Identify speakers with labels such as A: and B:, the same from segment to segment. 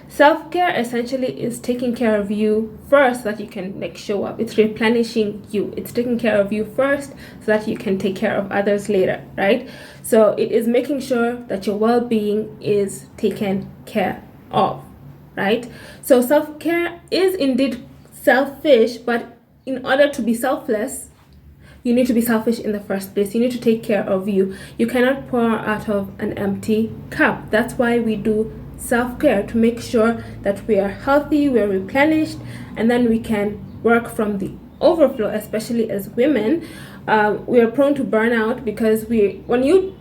A: Self-care essentially is taking care of you first so that you can like show up. It's replenishing you. It's taking care of you first so that you can take care of others later, right? So it is making sure that your well-being is taken care of, right? So self-care is indeed selfish, but in order to be selfless, you need to be selfish in the first place. You need to take care of you. You cannot pour out of an empty cup. That's why we do self-care, to make sure that we are healthy, we're replenished, and then we can work from the overflow. Especially as women, we are prone to burnout because when you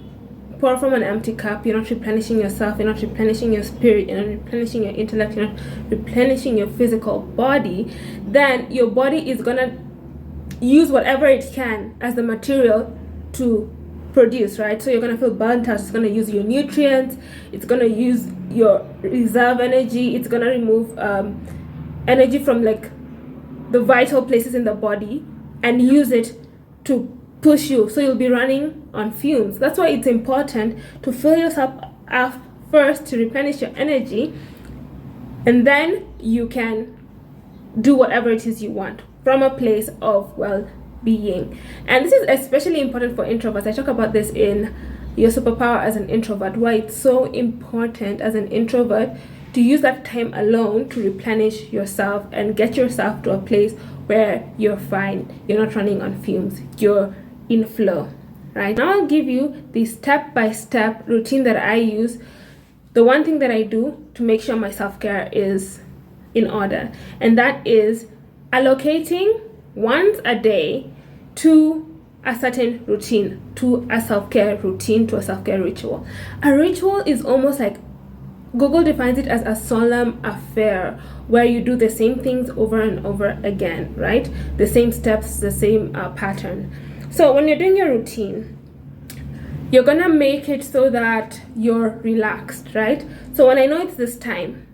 A: pour from an empty cup, you're not replenishing yourself, you're not replenishing your spirit, you're not replenishing your intellect, you're not replenishing your physical body, then your body is gonna use whatever it can as the material to produce, right? So you're going to feel burnt out. It's going to use your nutrients, it's going to use your reserve energy, it's going to remove energy from like the vital places in the body and use it to push you. So you'll be running on fumes. That's why it's important to fill yourself up first to replenish your energy, and then you can do whatever it is you want from a place of well-being. And this is especially important for introverts. I talk about this in Your Superpower as an Introvert, why it's so important as an introvert to use that time alone to replenish yourself and get yourself to a place where you're fine, you're not running on fumes, you're in flow, right? Now I'll give you the step-by-step routine that I use, the one thing that I do to make sure my self-care is in order, and that is allocating once a day to a certain routine, to a self-care routine, to a self-care ritual. A ritual is almost like, Google defines it as a solemn affair where you do the same things over and over again, right? The same steps, the same pattern. So when you're doing your routine, you're gonna make it so that you're relaxed, right? So when I know it's this time,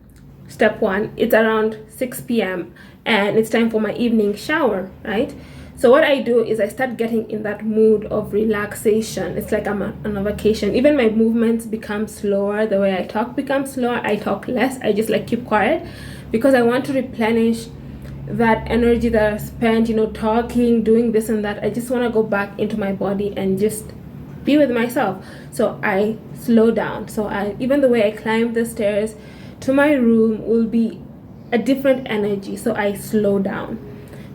A: step one, it's around 6 p.m. and it's time for my evening shower, right? So what I do is I start getting in that mood of relaxation. It's like I'm on a vacation. Even my movements become slower. The way I talk becomes slower. I talk less. I just like keep quiet because I want to replenish that energy that I spent, talking, doing this and that. I just want to go back into my body and just be with myself. So I slow down. So even the way I climb the stairs to my room will be a different energy. So I slow down.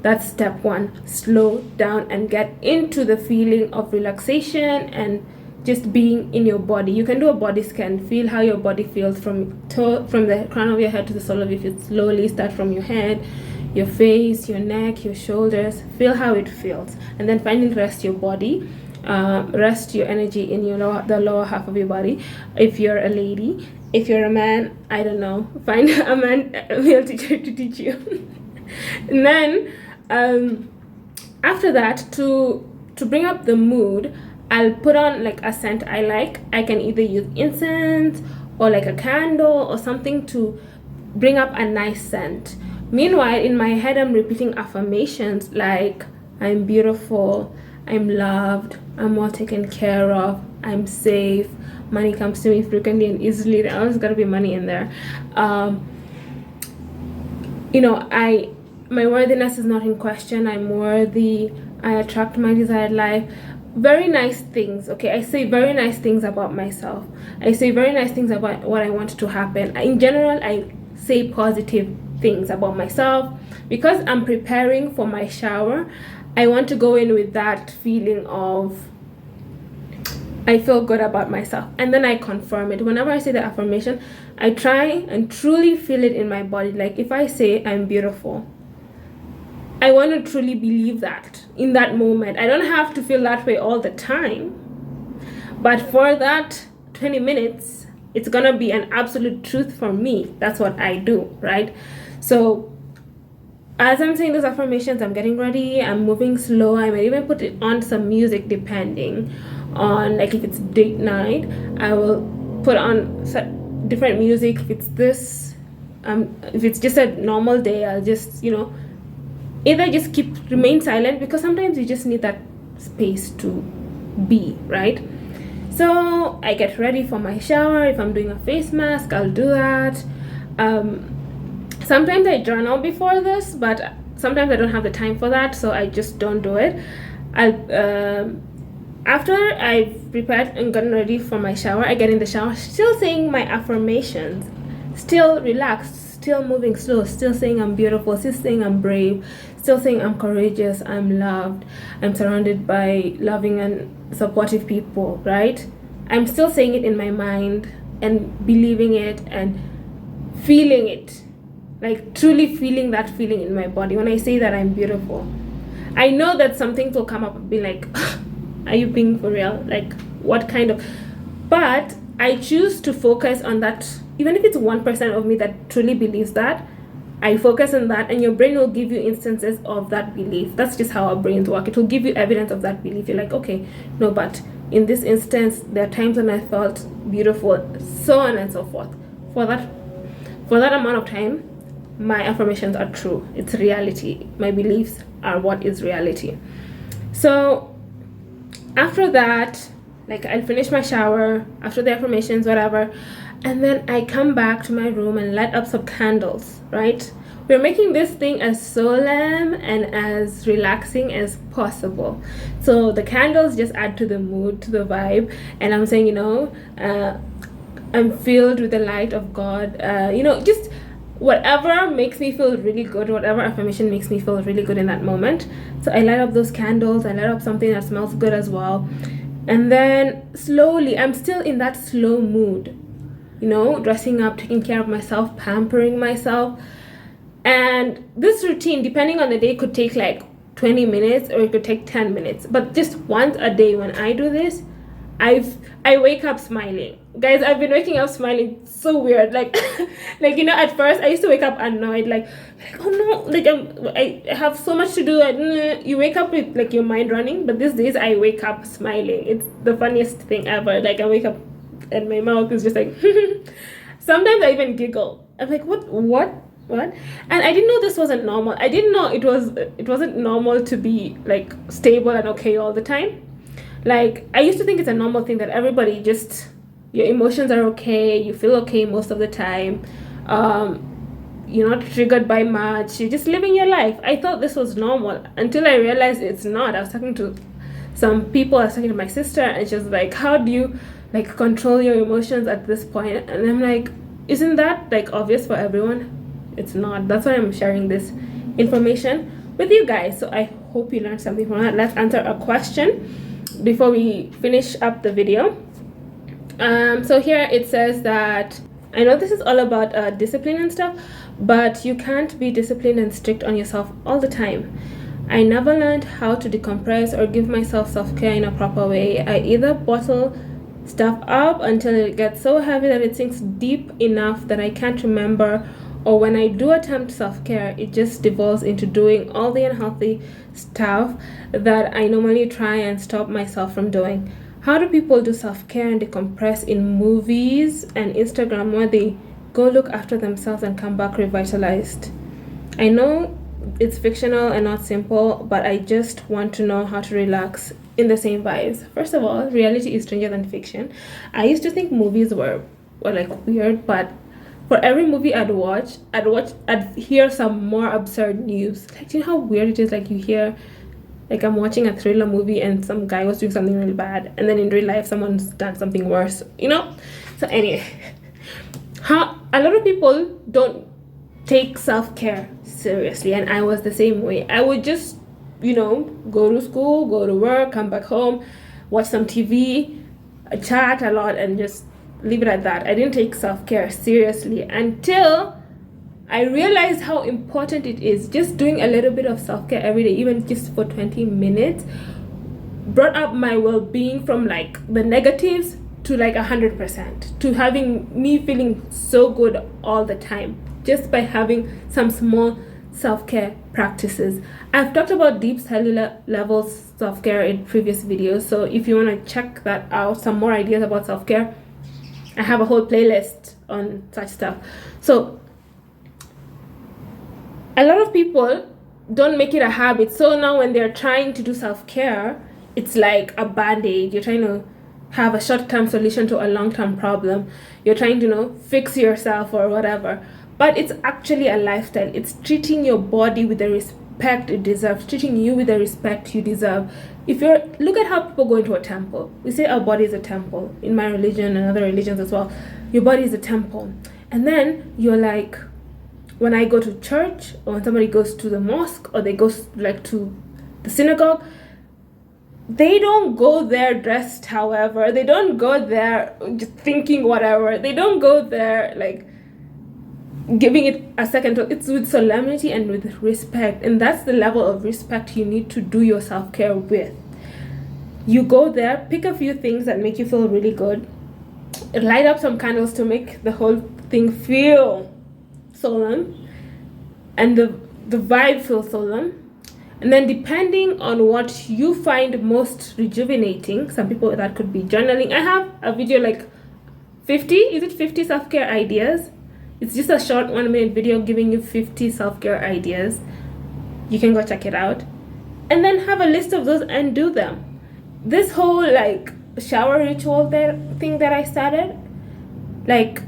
A: That's step one. Slow down and get into the feeling of relaxation and just being in your body. You can do a body scan. Feel how your body feels from the crown of your head to the sole of your feet. Slowly start from your head, your face, your neck, your shoulders. Feel how it feels. And then finally rest your body. Rest your energy in the lower half of your body. If you're a lady, if you're a man, I don't know, find a male teacher to teach you. And then after that, to bring up the mood, I'll put on like a scent I like. I can either use incense or like a candle or something to bring up a nice scent. Meanwhile, in my head, I'm repeating affirmations like, I'm beautiful, I'm loved, I'm well taken care of, I'm safe, money comes to me frequently and easily. There's always got to be money in there. My worthiness is not in question. I'm worthy. I attract my desired life. Very nice things. Okay, I say very nice things about myself. I say very nice things about what I want to happen. In general, I say positive things about myself because I'm preparing for my shower. I want to go in with that feeling of I feel good about myself, and then I confirm it. Whenever I say the affirmation, I try and truly feel it in my body. Like if I say I'm beautiful, I want to truly believe that in that moment. I don't have to feel that way all the time, but for that 20 minutes, it's gonna be an absolute truth for me. That's what I do, right? So as I'm saying those affirmations, I'm getting ready, I'm moving slow. I might even put it on some music depending on, like if it's date night, I will put on different music. If it's if it's just a normal day, I'll just, either just remain silent because sometimes you just need that space to be, right? So I get ready for my shower. If I'm doing a face mask, I'll do that. Sometimes I journal before this, but sometimes I don't have the time for that, so I just don't do it. After I've prepared and gotten ready for my shower, I get in the shower, still saying my affirmations, still relaxed, still moving slow, still saying I'm beautiful, still saying I'm brave, still saying I'm courageous, I'm loved, I'm surrounded by loving and supportive people, right? I'm still saying it in my mind and believing it and feeling it, like truly feeling that feeling in my body. When I say that I'm beautiful, I know that some things will come up and be like, are you being for real? Like, what kind of... But I choose to focus on that. Even if it's 1% of me that truly believes that, I focus on that, and your brain will give you instances of that belief. That's just how our brains work. It will give you evidence of that belief. You're like, okay, no, but in this instance, there are times when I felt beautiful, so on and so forth. For that amount of time, my affirmations are true. It's reality. My beliefs are what is reality. So after that, like, I'll finish my shower after the affirmations, whatever, and then I come back to my room and light up some candles, right? We're making this thing as solemn and as relaxing as possible. So the candles just add to the mood, to the vibe, and I'm saying, I'm filled with the light of God, just whatever makes me feel really good, whatever affirmation makes me feel really good in that moment. So I light up those candles, I light up something that smells good as well. And then slowly, I'm still in that slow mood, dressing up, taking care of myself, pampering myself. And this routine, depending on the day, could take like 20 minutes or it could take 10 minutes. But just once a day when I do this, I wake up smiling. Guys, I've been waking up smiling so weird. Like at first I used to wake up annoyed, like oh no, like I have so much to do. You wake up with like your mind running, but these days I wake up smiling. It's the funniest thing ever. Like I wake up and my mouth is just like sometimes I even giggle. I'm like, what? And I didn't know this wasn't normal. I didn't know it wasn't normal to be like stable and okay all the time. Like, I used to think it's a normal thing that everybody just, your emotions are okay, you feel okay most of the time, you're not triggered by much, you're just living your life. I thought this was normal until I realized it's not. I was talking to some people, I was talking to my sister, and she was like, how do you like control your emotions at this point? And I'm like, isn't that like obvious for everyone? It's not. That's why I'm sharing this information with you guys. So I hope you learned something from that. Let's answer a question before we finish up the video. So here it says that, I know this is all about discipline and stuff, but you can't be disciplined and strict on yourself all the time. I never learned how to decompress or give myself self-care in a proper way. I either bottle stuff up until it gets so heavy that it sinks deep enough that I can't remember, or when I do attempt self-care, it just devolves into doing all the unhealthy stuff that I normally try and stop myself from doing. How do people do self-care and decompress in movies and Instagram where they go look after themselves and come back revitalized? I know it's fictional and not simple, but I just want to know how to relax in the same vibes. First of all, reality is stranger than fiction. I used to think movies were like weird, but for every movie I'd hear some more absurd news. Like, do you know how weird it is? Like, you hear, like, I'm watching a thriller movie and some guy was doing something really bad, and then in real life someone's done something worse, So anyway, a lot of people don't take self-care seriously, and I was the same way. I would just, go to school, go to work, come back home, watch some TV, chat a lot, and just leave it at that. I didn't take self-care seriously until I realized how important it is. Just doing a little bit of self-care every day, even just for 20 minutes, brought up my well-being from like the negatives to like 100%, to having me feeling so good all the time, just by having some small self-care practices. I've talked about deep cellular level self-care in previous videos, so if you want to check that out, some more ideas about self-care, I have a whole playlist on such stuff. So a lot of people don't make it a habit. So now when they're trying to do self-care, it's like a band-aid. You're trying to have a short-term solution to a long-term problem. You're trying to fix yourself or whatever. but it's actually a lifestyle. It's treating your body with the respect it deserves, treating you with the respect you deserve. If you're, look at how people go into a temple. We say our body is a temple. In my religion and other religions as well, your body is a temple. And then you're like, when I go to church, or when somebody goes to the mosque, or they go like to the synagogue, they don't go there dressed however, they don't go there just thinking whatever, they don't go there like giving it a second thought. It's with solemnity and with respect, and that's the level of respect you need to do your self-care with. You go there, pick a few things that make you feel really good, light up some candles to make the whole thing feel solemn, and the vibe feels solemn. And then depending on what you find most rejuvenating, some people that could be journaling. I have a video like 50 self-care ideas. It's just a short 1-minute video giving you 50 self-care ideas. You can go check it out. And then have a list of those and do them. This whole like shower ritual thing that I started, like,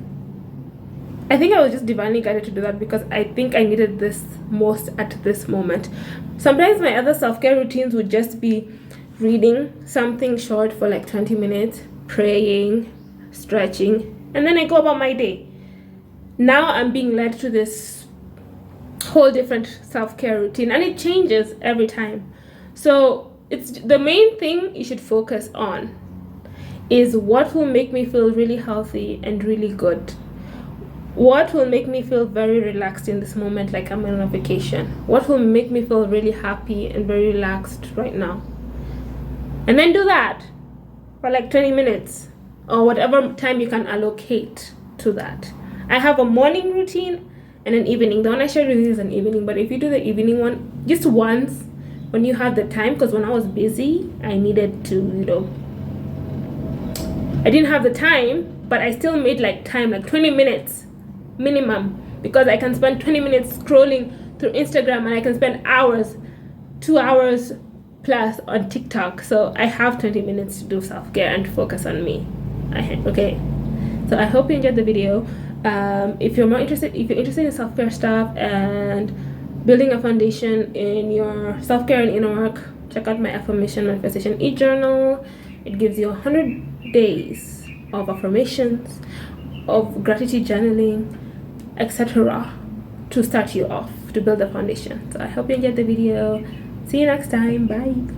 A: I think I was just divinely guided to do that because I think I needed this most at this moment. Sometimes my other self-care routines would just be reading something short for like 20 minutes, praying, stretching, and then I go about my day. Now I'm being led to this whole different self-care routine, and it changes every time. So it's the main thing you should focus on is what will make me feel really healthy and really good. What will make me feel very relaxed in this moment, like I'm on a vacation? What will make me feel really happy and very relaxed right now? And then do that for like 20 minutes or whatever time you can allocate to that. I have a morning routine and an evening. The one I shared with you is an evening, but if you do the evening one just once when you have the time, because when I was busy, I needed to, I didn't have the time, but I still made like time, like 20 minutes minimum, because I can spend 20 minutes scrolling through Instagram and I can spend hours, 2 hours plus on TikTok. So I have 20 minutes to do self-care and focus on me. Okay, so I hope you enjoyed the video. If you're interested in self-care stuff and building a foundation in your self-care and inner work, check out my affirmation manifestation e-journal. It gives you 100 days of affirmations, of gratitude journaling, etc., to start you off, to build a foundation. So I hope you enjoyed the video. See you next time. Bye.